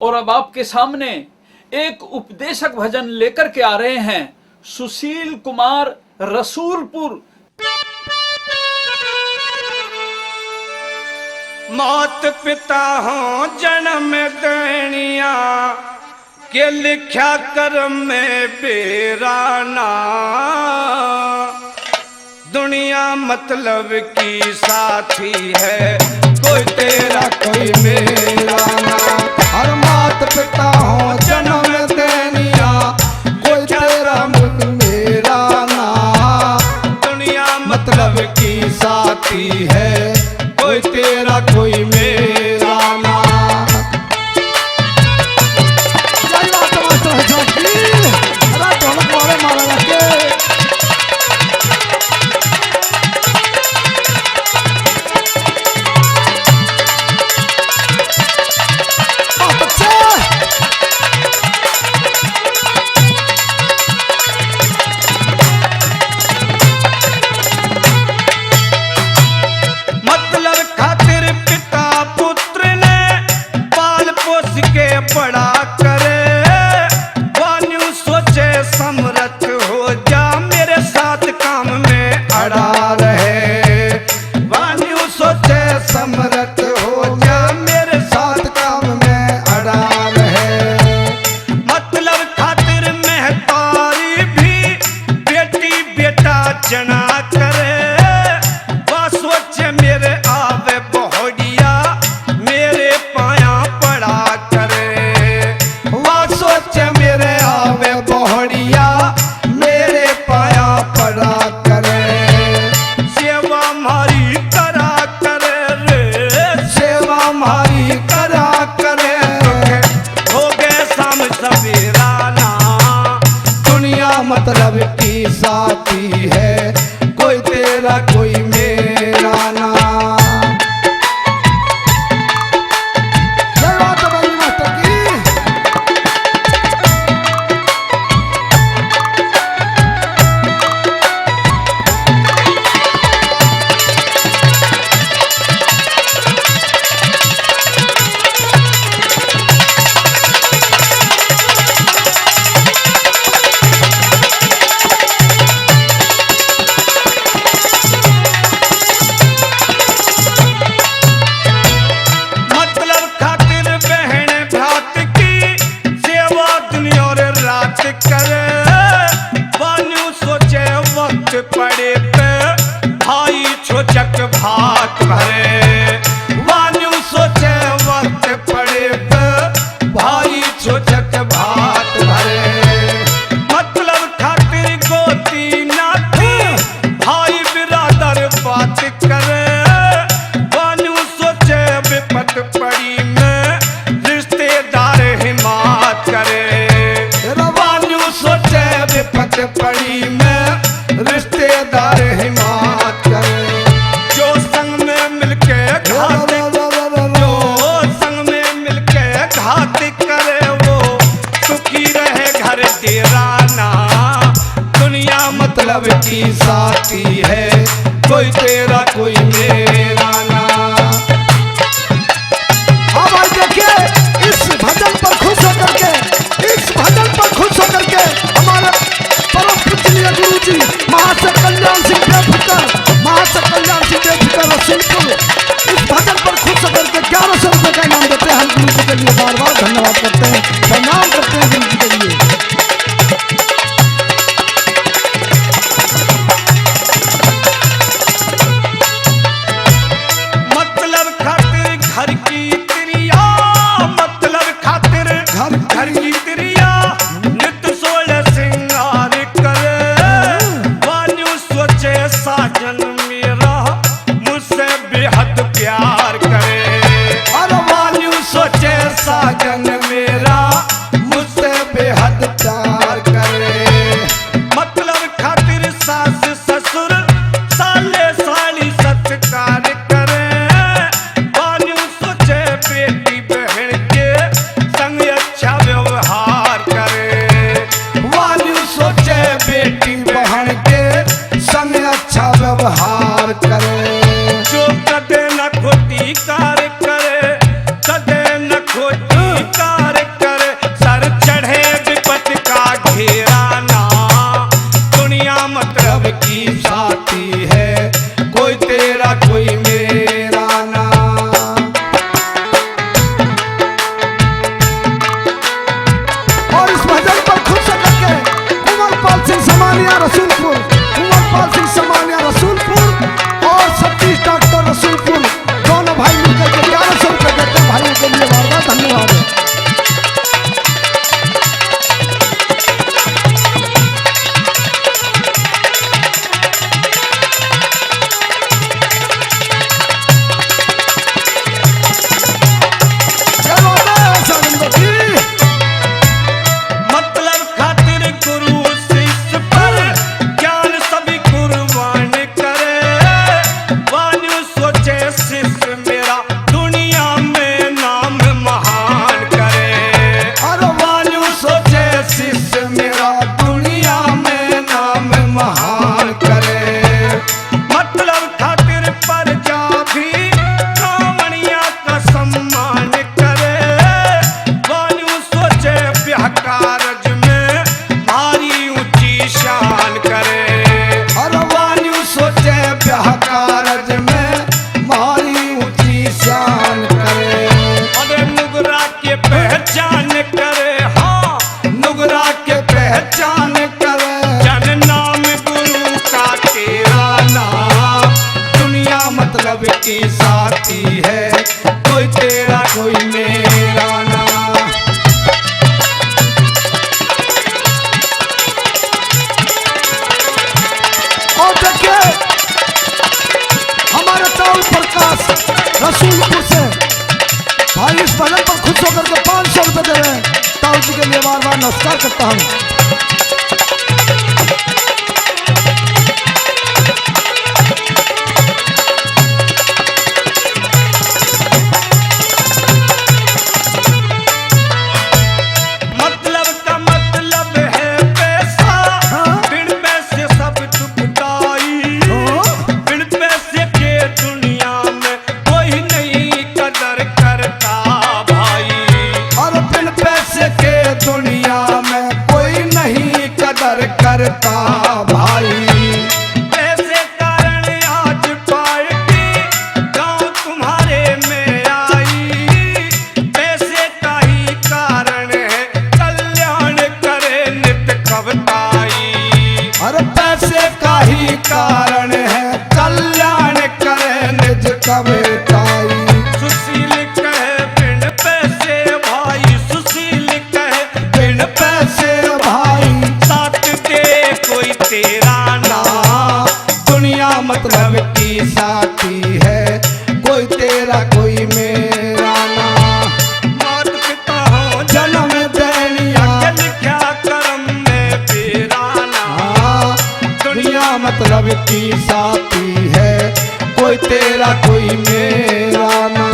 और अब आपके सामने एक उपदेशक भजन लेकर के आ रहे हैं सुशील कुमार रसूलपुर। मात पिता हो जन्म देनिया के लिखा कर्म में बेराना, दुनिया मतलब की साथी है, कोई तेरा कोई मेरा ना। हर मात पिता हो जन्म देनिया, कोई तेरा मेरा ना, दुनिया मतलब की साथी है, कोई तेरा कोई मेरा ना। बड़ा करे वान्यू सोचे समर्थ हो जा, मेरे साथ काम में अड़ा रहे। वान्यू सोचे समर्थ हो जा, मेरे साथ काम में अड़ा रहे। मतलब खातिर महतारी भी बेटी बेटा जना करे, वह सोचे मेरे आवे बहुड़िया, मेरे पाया पड़ा करे। मेरे आवे बहुड़िया, मेरे पाया पड़ा करे। सेवा मारी करा करे रे, सेवा मारी करा करे। हो गए शाम सवेरा ना, दुनिया मतलब की साथी है, कोई तेरा कोई मेरा ना। पड़े पे भाई छोचक भात भरे। वान्यू सोचे वक्त पड़े पे भाई छोचक भात भरे। मतलब खातिर गोती नाती भाई बिरादर बात करे। वान्यू सोचे विपत पड़ी में रिश्तेदार हिमात करे। वान्यू सोचे विपत पड़ी में रिश्तेदार हिमात करे। जो संग में मिलके घात, जो संग में मिलके घात करे, वो सुखी रहे घर तेरा ना। दुनिया मतलब की साथी है, कोई तेरा कोई मेरा ना। हाँ भाई देखिए, इस भजन पर खुश होकर के, इस भजन पर खुश होकर के हमारे परम पूजनीय गुरु जी महाशय कल्याण सिंह देवकर, महाशय कल्याण सिंह देवकर रसूलपुर, इस भजन पर खुश होकर के 1100 रुपए का इनाम देते हैं। हम गुरु जी के लिए बार बार धन्यवाद करते हैं, प्रणाम करते हैं गुरु जी के लिए। मतलब खातिर घर की त्रिया, मतलब खातिर घर की त्रिया नित सोलह सिंगार करे। वान्यू सोचे साजन मेरा मुझसे बेहद प्यार करे। और वान्यू सोचे साजन मेरा मुझसे बेहद प्यार करे। मतलब खातिर सास ससुर साले साली सत्कार करे। वान्यू सोचे बेटी बहन के संग अच्छा व्यवहार करे। वान्यू सोचे बेटी बहन के संग अच्छा व्यवहार करे। जो कदे न खोटी कार करे, कदे न खोटी कार नमस्कार करता हूँ। मतलब का मतलब है पैसा, बिन पैसे सब दुखदाई। बिन पैसे के दुनिया में कोई नहीं कदर करता भाई। और बिन पैसे के दुनिया में कोई नहीं कदर करता भाई। पैसे कारण आज पार्टी गांव तुम्हारे में आई। पैसे का ही कारण है कल्याण करे नित कवताई। और पैसे का ही कारण है कल्याण करे निज कविताई। सुशील कहे बिन पैसे भाई, सुशील कहे बिन पैसे भाई साथ दे कोई तेरा ना। दुनिया मतलब की साथी है, कोई तेरा कोई मेरा ना। मात पिता हो जन्म देनिया के लिखा करम में पीराना। दुनिया मतलब की साथी है, कोई तेरा कोई मेरा ना।